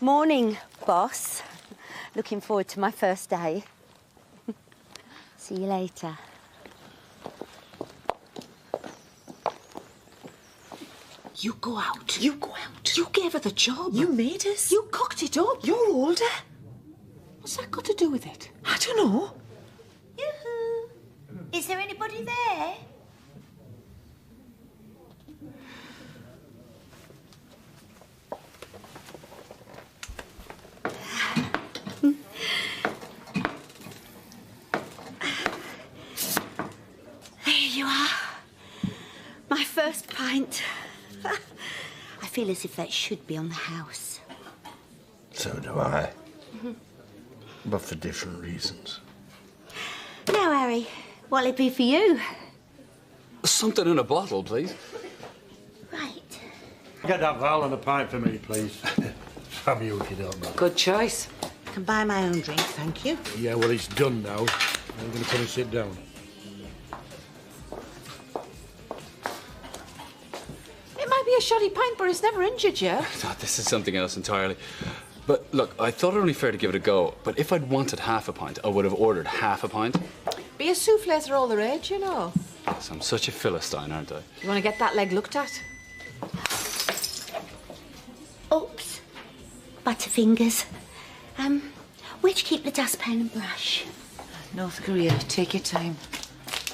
Morning, boss. Looking forward to my first day. See you later. You go out. You go out. You gave her the job. You made us. You cocked it up. You're older. What's that got to do with it? I don't know. Yoo-hoo! Is there anybody there? There you are. My first pint. I feel as if that should be on the house. So do I. But for different reasons. Now, Harry, what'll it be for you? Something in a bottle, please. Right. Get that Val and a pint for me, please. Samuel, if you don't mind. Good choice. I can buy my own drink, thank you. Yeah, well, it's done now. I'm going to come and sit down. It might be a shoddy pint, but it's never injured you. I thought this is something else entirely. But look, I thought it only fair to give it a go. But if I'd wanted half a pint, I would have ordered half a pint. Beer soufflés are all the rage, you know. Yes, I'm such a Philistine, aren't I? You want to get that leg looked at? Oops. Butterfingers. Where'd you keep the dustpan and brush? North Korea, take your time.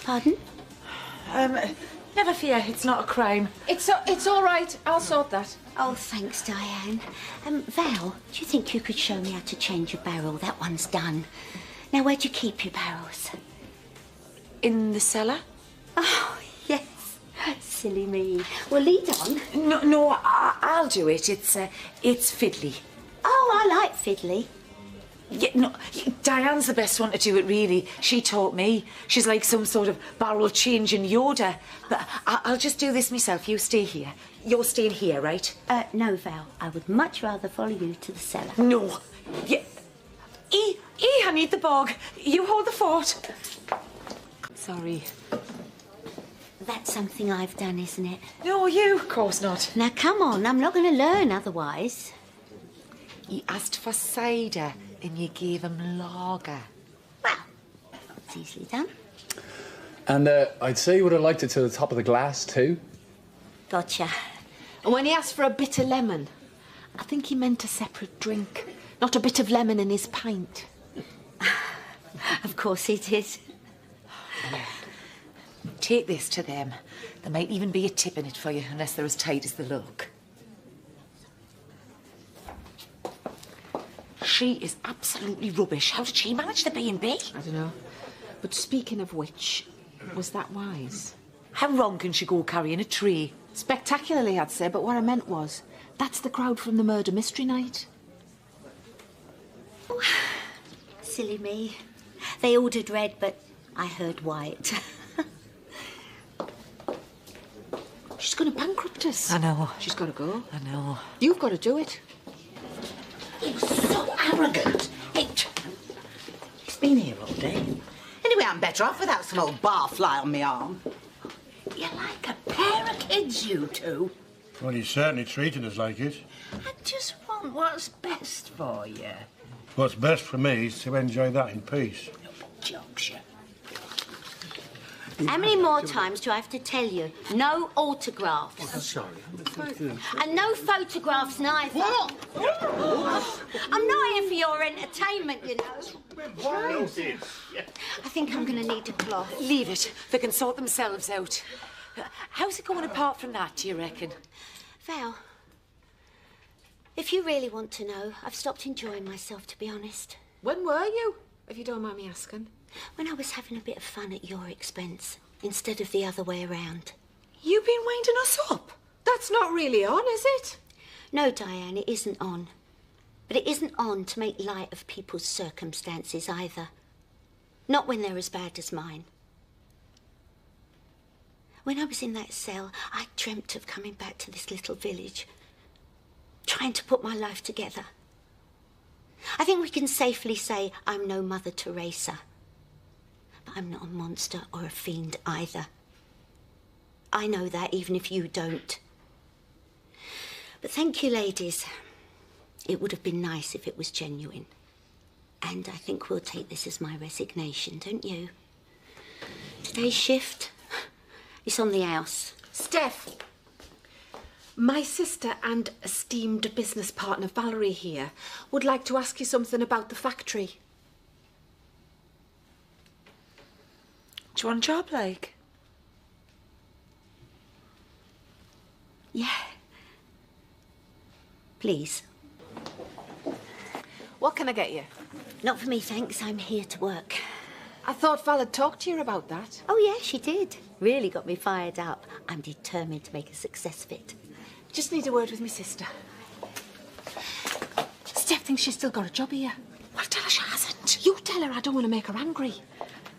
Pardon? Never fear, it's not a crime. It's all right. I'll sort that. Oh, thanks, Diane. Val, do you think you could show me how to change a barrel? That one's done. Now, where'd you keep your barrels? In the cellar? Oh, yes. Silly me. Well, lead on. No, I'll do it. It's fiddly. Oh, I like fiddly. Yeah, no, Diane's the best one to do it, really. She taught me. She's like some sort of barrel changing Yoda. But I'll just do this myself. You stay here. You're staying here, right? No, Val. I would much rather follow you to the cellar. No. Yeah. I need the bog. You hold the fort. Sorry. That's something I've done, isn't it? No, you. Of course not. Now, come on. I'm not going to learn otherwise. He asked for cider and you gave him lager. Well, that's easily done. And I'd say you would have liked it to the top of the glass, too. Gotcha. And when he asked for a bit of lemon, I think he meant a separate drink, not a bit of lemon in his pint. Of course he did. Take this to them. There might even be a tip in it for you, unless they're as tight as they look. She is absolutely rubbish. How did she manage the B&B? I don't know. But speaking of which, was that wise? How wrong can she go carrying a tray? Spectacularly, I'd say, but what I meant was, that's the crowd from the murder mystery night. Oh, silly me. They ordered red, but I heard white. She's going to bankrupt us. I know. She's got to go. I know. You've got to do it. He was so arrogant. He's been here all day. Anyway, I'm better off without some old barfly on my arm. You're like a pair of kids, you two. Well, he's certainly treating us like it. I just want what's best for you. What's best for me is to enjoy that in peace. Jokes, you. How many more times do I have to tell you? No autographs. I'm sorry. And no photographs neither. What? I'm not here for your entertainment, you know. I think I'm going to need a cloth. Leave it. They can sort themselves out. How's it going apart from that, do you reckon? Val, if you really want to know, I've stopped enjoying myself, to be honest. When were you, if you don't mind me asking? When I was having a bit of fun at your expense, instead of the other way around. You've been winding us up. That's not really on, is it? No, Diane, it isn't on. But it isn't on to make light of people's circumstances either. Not when they're as bad as mine. When I was in that cell, I dreamt of coming back to this little village, trying to put my life together. I think we can safely say I'm no Mother Teresa. But I'm not a monster or a fiend either. I know that, even if you don't. But thank you, ladies. It would have been nice if it was genuine. And I think we'll take this as my resignation, don't you? Today's shift is on the house. Steph, my sister and esteemed business partner Valerie here would like to ask you something about the factory. Do you want a job, like? Yeah. Please. What can I get you? Not for me, thanks. I'm here to work. I thought Val had talked to you about that. Oh, yeah, she did. Really got me fired up. I'm determined to make a success of it. Just need a word with my sister. Steph thinks she's still got a job here. Well, tell her she hasn't. You tell her I don't want to make her angry.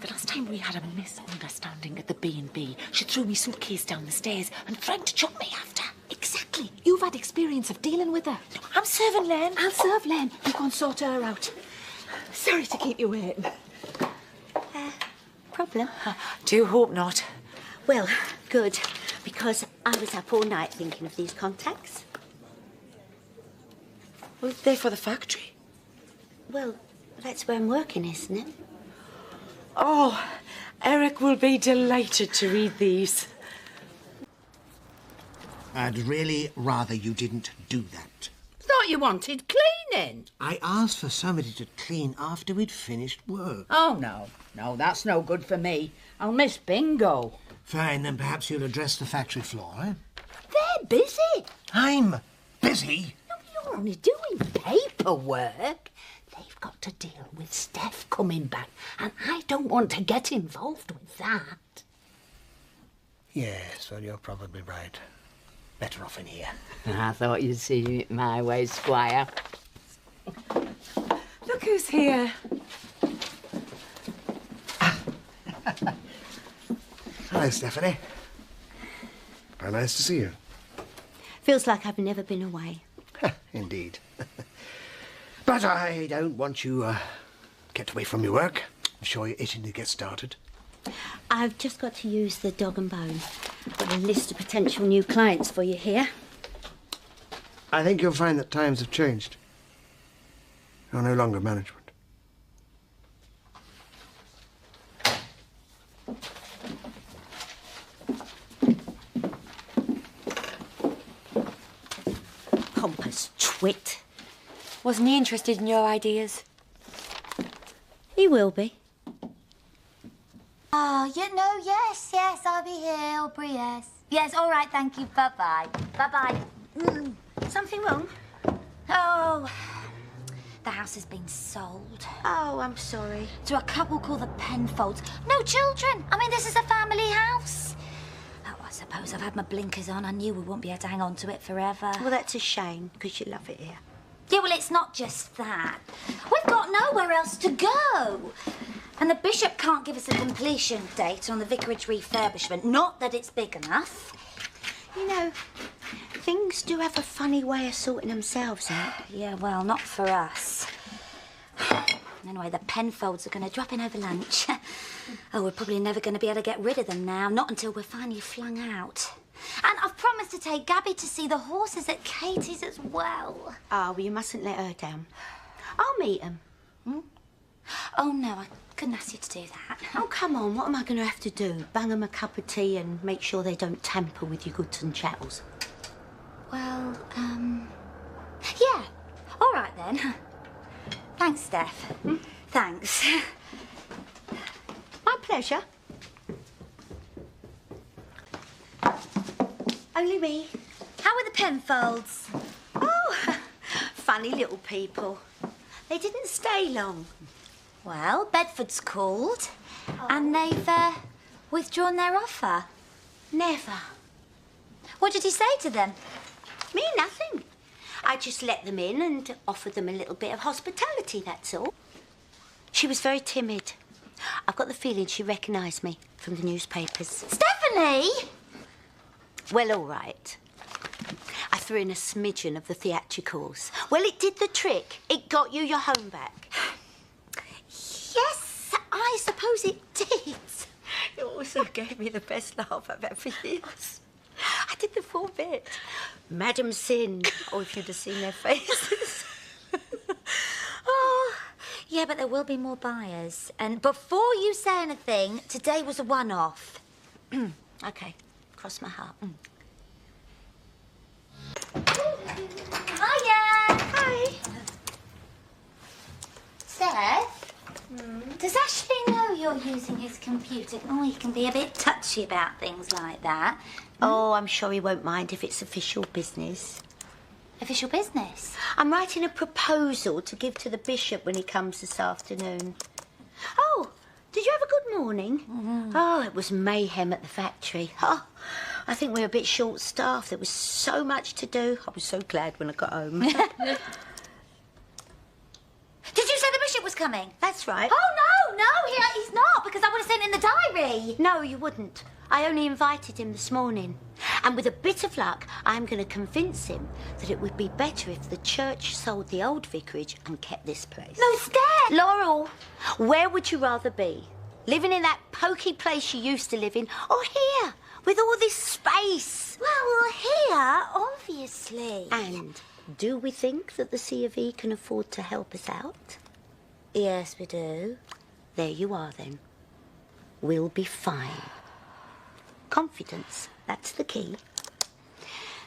The last time we had a misunderstanding at the B&B, she threw me suitcase down the stairs and threatened to chuck me after. Exactly. You've had experience of dealing with her. I'm serving Len. I'll serve Len. You go and sort her out. Sorry to keep you waiting. Problem? Do hope not. Well, good, because I was up all night thinking of these contacts. Well, they're for the factory. Well, that's where I'm working, isn't it? Oh, Eric will be delighted to read these. I'd really rather you didn't do that. Thought you wanted cleaning. I asked for somebody to clean after we'd finished work. Oh, no. No, that's no good for me. I'll miss bingo. Fine, then perhaps you'll address the factory floor, eh? They're busy. I'm busy. No, you're only doing paperwork. They've got to deal with Steph coming back, and I don't want to get involved with that. Yes, well, you're probably right. Better off in here. I thought you'd see it my way, Squire. Look who's here. Hi, Stephanie. How nice to see you. Feels like I've never been away. Indeed. But I don't want you kept away from your work. I'm sure you're itching to get started. I've just got to use the dog and bone. I've got a list of potential new clients for you here. I think you'll find that times have changed. You're no longer management. Pompous twit. Wasn't he interested in your ideas? He will be. Oh, yes, I'll be here, Aubrey, yes. Yes, all right, thank you, bye-bye. Bye-bye. Something wrong? Oh, the house has been sold. Oh, I'm sorry. To a couple called the Penfolds. No children. I mean, this is a family house. Oh, I suppose I've had my blinkers on. I knew we wouldn't be able to hang on to it forever. Well, that's a shame, because you love it here. Yeah, well, it's not just that. We've got nowhere else to go. And the bishop can't give us a completion date on the vicarage refurbishment. Not that it's big enough. You know, things do have a funny way of sorting themselves out. Yeah, well, not for us. Anyway, the Penfolds are going to drop in over lunch. Oh, we're probably never going to be able to get rid of them now. Not until we're finally flung out. And I've promised to take Gabby to see the horses at Katie's as well. Oh, well, you mustn't let her down. I'll meet them. Oh, no, I couldn't ask you to do that. Oh, come on, what am I going to have to do? Bang them a cup of tea and make sure they don't tamper with your goods and chattels? Well, yeah. All right, then. Thanks, Steph. Thanks. My pleasure. Only me. How are the Penfolds? Oh, funny little people. They didn't stay long. Well, Bedford's called, and they've withdrawn their offer. Never. What did you say to them? Me, nothing. I just let them in and offered them a little bit of hospitality, that's all. She was very timid. I've got the feeling she recognised me from the newspapers. Stephanie! Well, all right. I threw in a smidgen of the theatricals. Well, it did the trick. It got you your home back. Yes, I suppose it did. It also gave me the best laugh I've ever used. I did the full bit. Madam Sin. Oh, if you'd have seen their faces. Yeah, but there will be more buyers. And before you say anything, today was a one-off. Okay, cross my heart. Hiya! Hi. Steph? Does Ashley know you're using his computer? Oh, he can be a bit touchy about things like that. Oh, I'm sure he won't mind if it's official business. Official business? I'm writing a proposal to give to the bishop when he comes this afternoon. Oh, did you have a good morning? Oh, it was mayhem at the factory. Oh, I think we were a bit short-staffed. There was so much to do. I was so glad when I got home. Did you say the bishop was coming? That's right. Oh, no, he's not, because I would have seen it in the diary. No, you wouldn't. I only invited him this morning. And with a bit of luck, I'm going to convince him that it would be better if the church sold the old vicarage and kept this place. No, scared. Laurel, where would you rather be? Living in that pokey place you used to live in, or here, with all this space? Well, here, obviously. And do we think that the C of E can afford to help us out? Yes, we do. There you are, then. We'll be fine. Confidence, that's the key.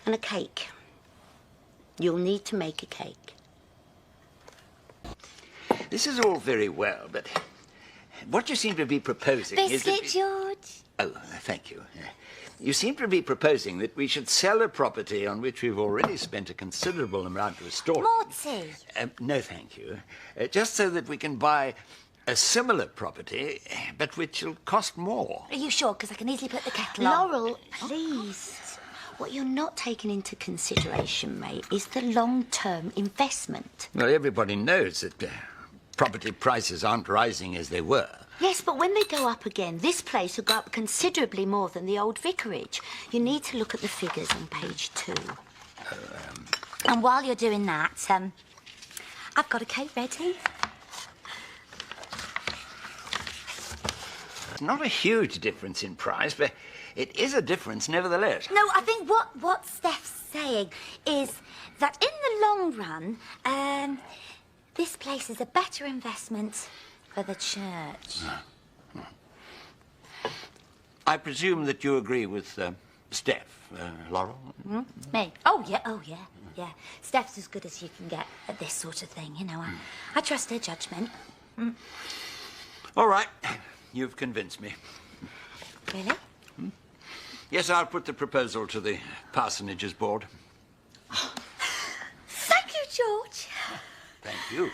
And a cake. You'll need to make a cake. This is all very well, but what you seem to be proposing is that... Biscuit, George? Oh, thank you. You seem to be proposing that we should sell a property on which we've already spent a considerable amount restoring. More tea? No, thank you. Just so that we can buy a similar property, but which will cost more. Are you sure? Because I can easily put the kettle on. Laurel, please. What you're not taking into consideration, mate, is the long-term investment. Well, everybody knows that property prices aren't rising as they were. Yes, but when they go up again, this place will go up considerably more than the old vicarage. You need to look at the figures on page 2. And while you're doing that, I've got a cake ready. Not a huge difference in price, but it is a difference nevertheless. No, I think what Steph's saying is that in the long run, this place is a better investment for the church. I presume that you agree with Steph, Laurel? Me? Oh, yeah. Steph's as good as you can get at this sort of thing, you know. I trust her judgment. All right. You've convinced me. Really? Yes, I'll put the proposal to the parsonage's board. Thank you, George. Thank you.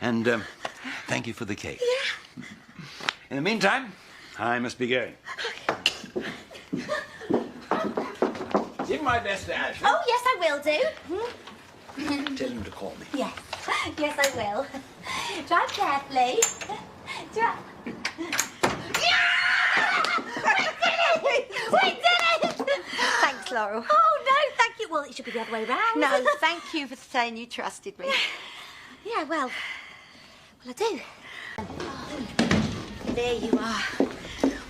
And thank you for the cake. Yeah. In the meantime, I must be going. Give my best to Ashley. Oh, yes, I will do. Tell him to call me. Yes. Yes, I will. Drive carefully. Drive. We did it! Thanks, Laurel. Oh, no, thank you. Well, it should be the other way round. No, thank you for saying you trusted me. Yeah, well, I do. There you are.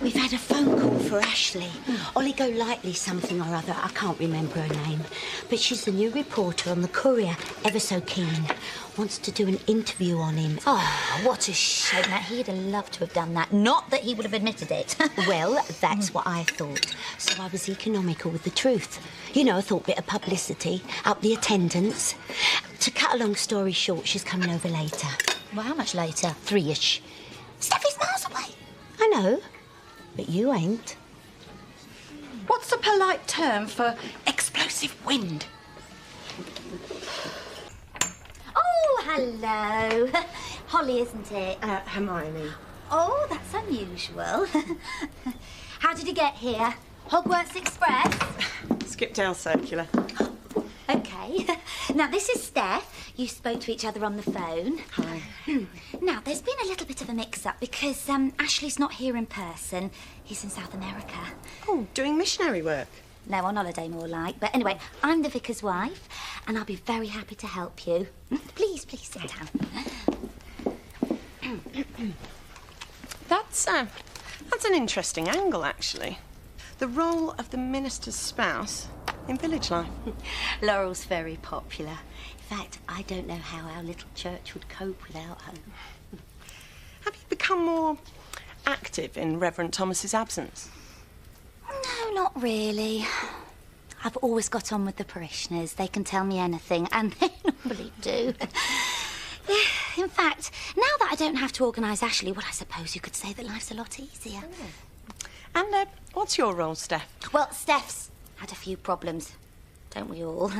We've had a phone call for Ashley. Oligolightly something or other. I can't remember her name. But she's the new reporter on the Courier. Ever so keen. Wants to do an interview on him. Oh, what a shame. That he'd have loved to have done that. Not that he would have admitted it. Well, that's what I thought. So I was economical with the truth. You know, I thought bit of publicity, up the attendance. To cut a long story short, she's coming over later. Well, how much later? 3-ish. Steph is miles away. I know, but you ain't. What's a polite term for explosive wind? Oh, hello. Holly, isn't it? Hermione. Oh, that's unusual. How did you get here? Hogwarts Express? Skipdale Circular. OK. Now, this is Steph. You spoke to each other on the phone. Hi. Now, there's been a little bit of a mix-up because Ashley's not here in person. He's in South America. Oh, doing missionary work? No, on holiday more like. But anyway, I'm the vicar's wife, and I'll be very happy to help you. Please sit down. That's an interesting angle, actually. The role of the minister's spouse in village life? Laurel's very popular. In fact, I don't know how our little church would cope without her. Have you become more active in Reverend Thomas's absence? No, not really. I've always got on with the parishioners. They can tell me anything, and they normally do. In fact, now that I don't have to organise Ashley, well, I suppose you could say that life's a lot easier. And what's your role, Steph? Well, Steph's had a few problems, don't we all?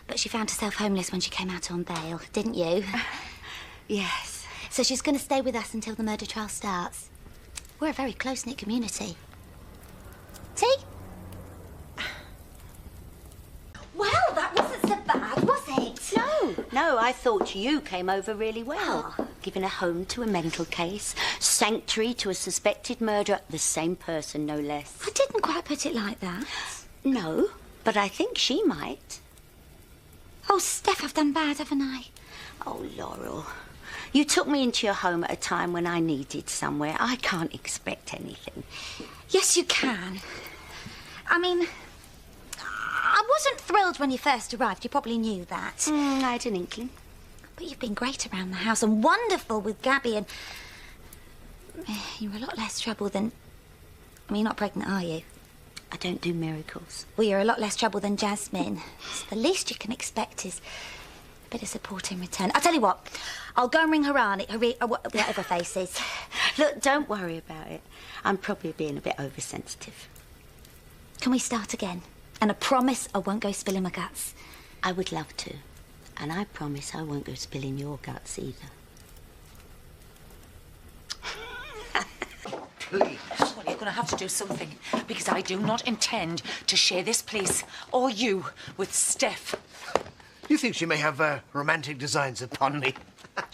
But she found herself homeless when she came out on bail, didn't you? Yes. So she's going to stay with us until the murder trial starts. We're a very close-knit community. See? Well, that wasn't so bad, was it? No, I thought you came over really well. Giving a home to a mental case, sanctuary to a suspected murderer, the same person, no less. I didn't quite put it like that. No, but I think she might. Oh, Steph, I've done bad, haven't I? Oh, Laurel, you took me into your home at a time when I needed somewhere. I can't expect anything. Yes, you can. I mean, I wasn't thrilled when you first arrived. You probably knew that. I had an inkling. But you've been great around the house and wonderful with Gabby, and you're a lot less trouble than... I mean, you're not pregnant, are you? I don't do miracles. Well, you're a lot less trouble than Jasmine. So the least you can expect is a bit of support in return. I'll tell you what, I'll go and ring Harani, whatever face is. Look, don't worry about it. I'm probably being a bit oversensitive. Can we start again? And I promise I won't go spilling my guts. I would love to. And I promise I won't go spilling your guts either. Please. Well, you're going to have to do something, because I do not intend to share this place, or you, with Steph. You think she may have romantic designs upon me?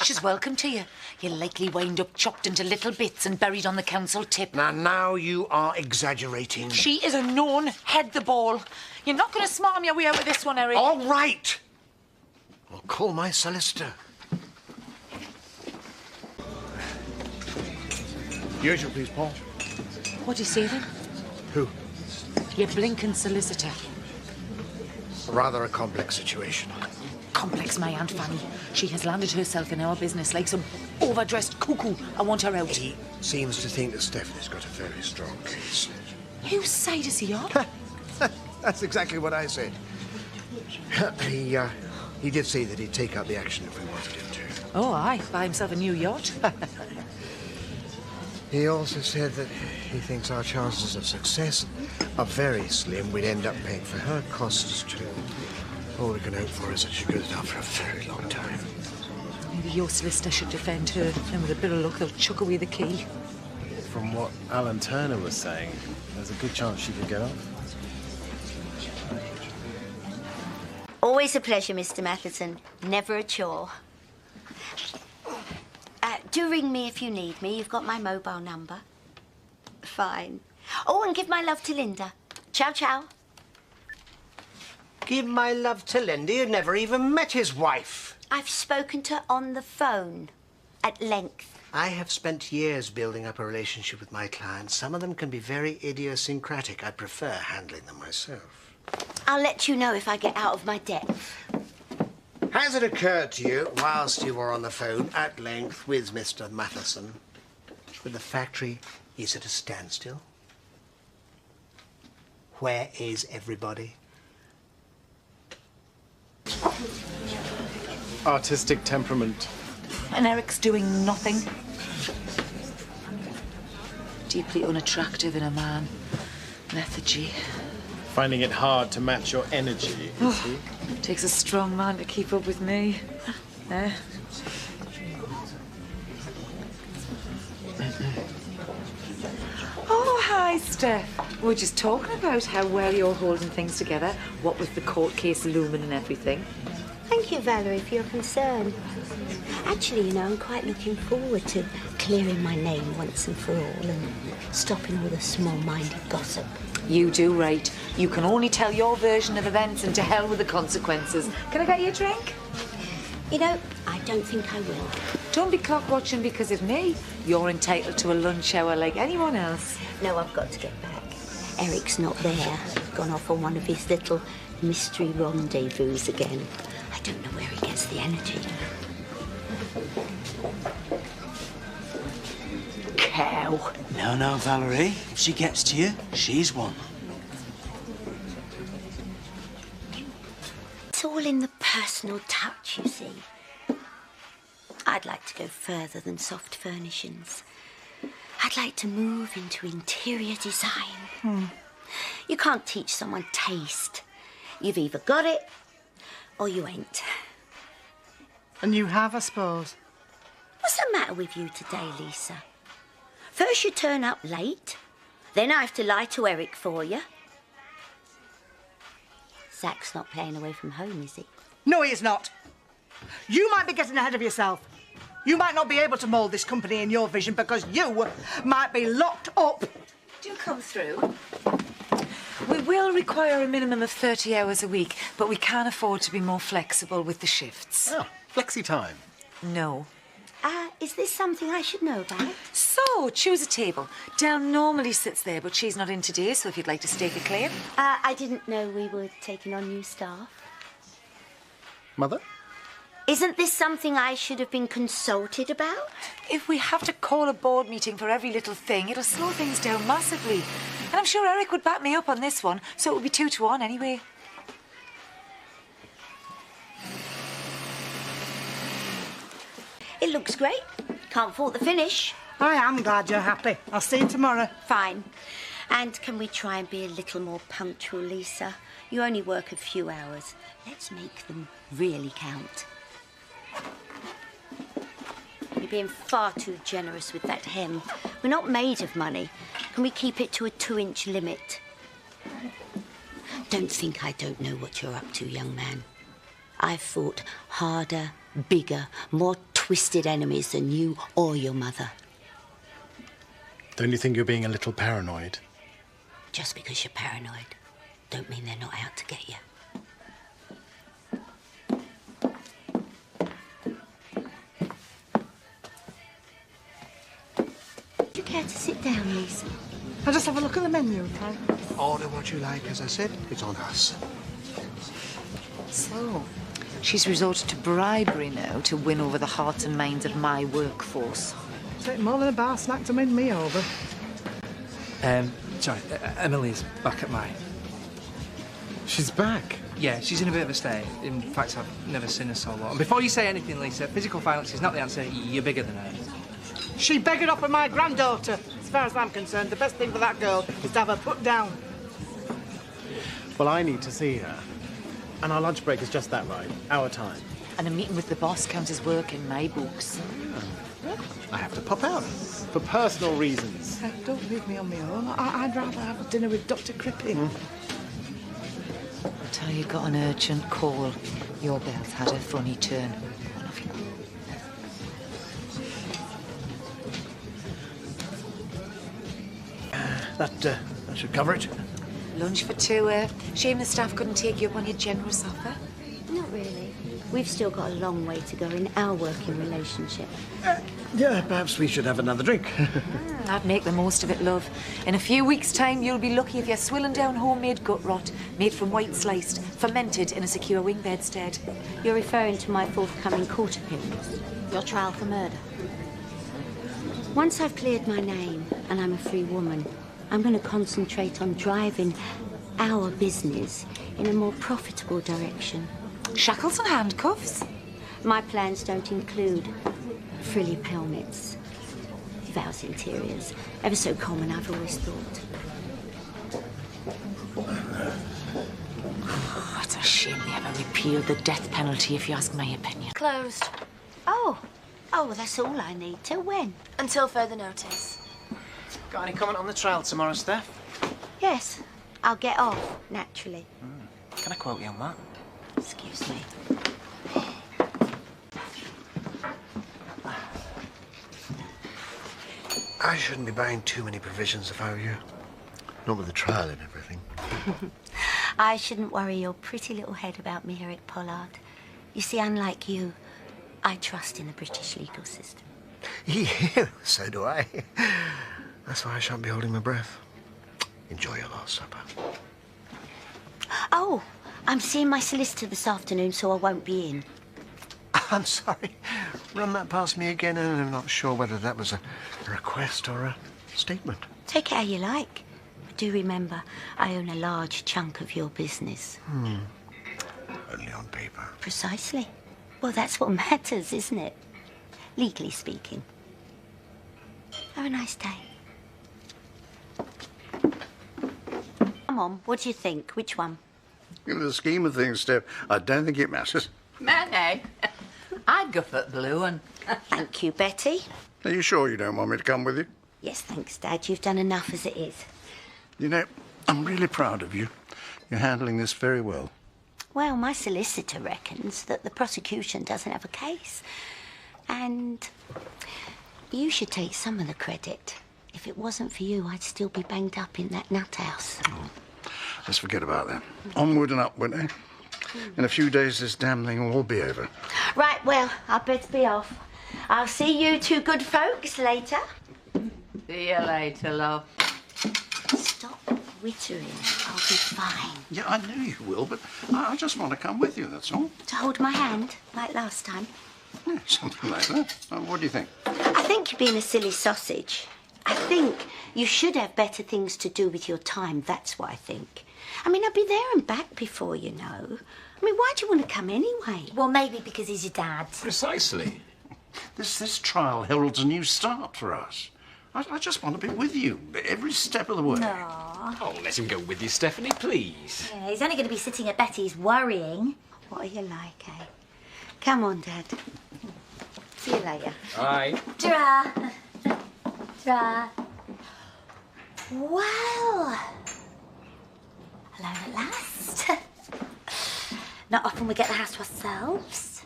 She's welcome to you. You'll likely wind up chopped into little bits and buried on the council tip. Now you are exaggerating. She is a known head the ball. You're not going to smarm your way out with this one, Eric. All right. I'll call my solicitor. Usual, please, Paul. What do you say then? Who? Your blinking solicitor. Rather a complex situation. Complex, my Aunt Fanny. She has landed herself in our business like some overdressed cuckoo. I want her out. He seems to think that Stephanie's got a very strong case. Whose side is he on? That's exactly what I said. He did say that he'd take up the action if we wanted him to. Oh, aye. Buy himself a new yacht. He also said that he thinks our chances of success are very slim. We'd end up paying for her costs too. All we can hope for is that she goes down for a very long time. Maybe your solicitor should defend her, and with a bit of luck, they'll chuck away the key. From what Alan Turner was saying, there's a good chance she could get off. Always a pleasure, Mr. Matheson. Never a chore. Do ring me if you need me. You've got my mobile number. Fine. Oh, and give my love to Linda. Ciao, ciao. Give my love to Linda. You've never even met his wife. I've spoken to her on the phone. At length. I have spent years building up a relationship with my clients. Some of them can be very idiosyncratic. I prefer handling them myself. I'll let you know if I get out of my depth. Has it occurred to you, whilst you were on the phone at length with Mr. Matheson, that the factory is at a standstill? Where is everybody? Artistic temperament. And Eric's doing nothing. Deeply unattractive in a man. Lethargy. Finding it hard to match your energy, is he? Takes a strong man to keep up with me. Eh? Oh, hi, Steph. We're just talking about how well you're holding things together, what with the court case looming and everything. Thank you, Valerie, for your concern. Actually, you know, I'm quite looking forward to clearing my name once and for all and stopping all the small-minded gossip. You do right. You can only tell your version of events, and to hell with the consequences. Can I get you a drink? You know, I don't think I will. Don't be clock watching because of me. You're entitled to a lunch hour like anyone else. No, I've got to get back. Eric's not there. Gone off on one of his little mystery rendezvous again. I don't know where he gets the energy. Cow. No, Valerie. If she gets to you, she's won. It's all in the personal touch, you see. I'd like to go further than soft furnishings. I'd like to move into interior design. You can't teach someone taste. You've either got it or you ain't. And you have, I suppose. What's the matter with you today, Lisa? First you turn up late, then I have to lie to Eric for you. Zach's not playing away from home, is he? No, he is not. You might be getting ahead of yourself. You might not be able to mould this company in your vision because you might be locked up. Do come through. We will require a minimum of 30 hours a week, but we can afford to be more flexible with the shifts. Oh, flexi time. No. Is this something I should know about? So, choose a table. Del normally sits there, but she's not in today, so if you'd like to stake a claim. I didn't know we were taking on new staff. Mother? Isn't this something I should have been consulted about? If we have to call a board meeting for every little thing, it'll slow things down massively. And I'm sure Eric would back me up on this one, so it would be 2-1 anyway. It looks great. Can't fault the finish. I am glad you're happy. I'll see you tomorrow. Fine. And can we try and be a little more punctual, Lisa? You only work a few hours. Let's make them really count. You're being far too generous with that hem. We're not made of money. Can we keep it to a 2-inch limit? Don't think I don't know what you're up to, young man. I've fought harder, bigger, more twisted enemies than you or your mother. Don't you think you're being a little paranoid? Just because you're paranoid, don't mean they're not out to get you. Do you care to sit down, Lisa? I'll just have a look at the menu, okay? Order what you like, as I said. It's on us. So, she's resorted to bribery now to win over the hearts and minds of my workforce. Take more than a bar snack to win me over. Sorry, Emily's back at mine. She's back? Yeah, she's in a bit of a state. In fact, I've never seen her so long. And before you say anything, Lisa, physical violence is not the answer. You're bigger than her. She beggared off of my granddaughter. As far as I'm concerned, the best thing for that girl is to have her put down. Well, I need to see her. And our lunch break is just that right. Our time. And a meeting with the boss counts as work in my books. I have to pop out. For personal reasons. Don't leave me on my own. I'd rather have dinner with Dr. Crippen. Until you got an urgent call, your bell's had a funny turn. One of you. That should cover it. Lunch for two. Shame the staff couldn't take you up on your generous offer. Not really. We've still got a long way to go in our working relationship. Yeah, perhaps we should have another drink. I'd make the most of it, love. In a few weeks' time, you'll be lucky if you're swilling down homemade gut rot, made from white sliced, fermented in a secure wing bedstead. You're referring to my forthcoming court appearance, your trial for murder. Once I've cleared my name and I'm a free woman, I'm going to concentrate on driving our business in a more profitable direction. Shackles and handcuffs? My plans don't include frilly helmets, vows interiors. Ever so common, I've always thought. Oh, it's a shame they ever repealed the death penalty, if you ask my opinion. Closed. Oh, that's all I need. Till when? Until further notice. Got any comment on the trial tomorrow, Steph? Yes, I'll get off, naturally. Can I quote you on that? Excuse me. I shouldn't be buying too many provisions if I were you. Not with the trial and everything. I shouldn't worry your pretty little head about me, Eric Pollard. You see, unlike you, I trust in the British legal system. Yeah, so do I. That's why I shan't be holding my breath. Enjoy your last supper. Oh, I'm seeing my solicitor this afternoon, so I won't be in. I'm sorry. Run that past me again, and I'm not sure whether that was a request or a statement. Take it how you like. But do remember, I own a large chunk of your business. Only on paper. Precisely. Well, that's what matters, isn't it? Legally speaking. Have a nice day. Come on, what do you think? Which one? In the scheme of things, Steph, I don't think it matters. Manny, I'd go for blue one. Thank you, Betty. Are you sure you don't want me to come with you? Yes, thanks, Dad. You've done enough as it is. You know, I'm really proud of you. You're handling this very well. Well, my solicitor reckons that the prosecution doesn't have a case. And you should take some of the credit. If it wasn't for you, I'd still be banged up in that nut house. Oh, let's forget about that. Onward and upward, eh? In a few days, this damn thing will all be over. Right, well, I'd better be off. I'll see you two good folks later. See you later, love. Stop wittering. I'll be fine. Yeah, I know you will, but I just want to come with you, that's all. To hold my hand, like last time. Yeah, something like that. What do you think? I think you're being a silly sausage. I think you should have better things to do with your time, that's what I think. I mean, I'll be there and back before you know. I mean, why do you want to come anyway? Well, maybe because he's your dad. Precisely. This trial heralds a new start for us. I just want to be with you every step of the way. Oh, let him go with you, Stephanie, please. Yeah, he's only going to be sitting at Betty's worrying. What are you like, eh? Come on, Dad. See you later. Aye. Ta-ra. Ta-ra. Well, alone at last. Not often we get the house to ourselves.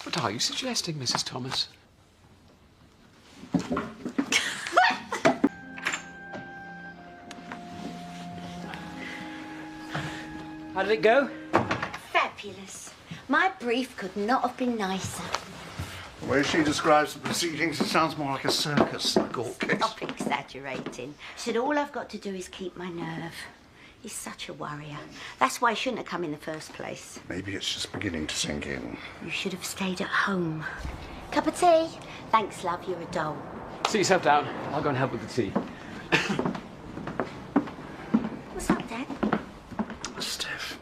What are you suggesting, Mrs. Thomas? How did it go? Fabulous. My brief could not have been nicer. The way she describes the proceedings, it sounds more like a circus than a court case. Stop exaggerating. She said all I've got to do is keep my nerve. He's such a worrier. That's why he shouldn't have come in the first place. Maybe it's just beginning to sink in. You should have stayed at home. Cup of tea? Thanks, love. You're a doll. Sit yourself down. I'll go and help with the tea. What's up, Dad? Steph,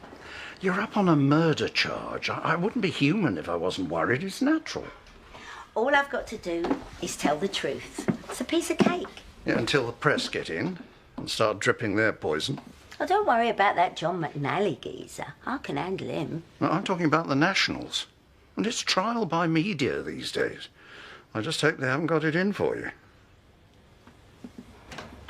you're up on a murder charge. I wouldn't be human if I wasn't worried. It's natural. All I've got to do is tell the truth. It's a piece of cake. Yeah, until the press get in and start dripping their poison. Oh, don't worry about that John McNally geezer. I can handle him. No, I'm talking about the Nationals. And it's trial by media these days. I just hope they haven't got it in for you.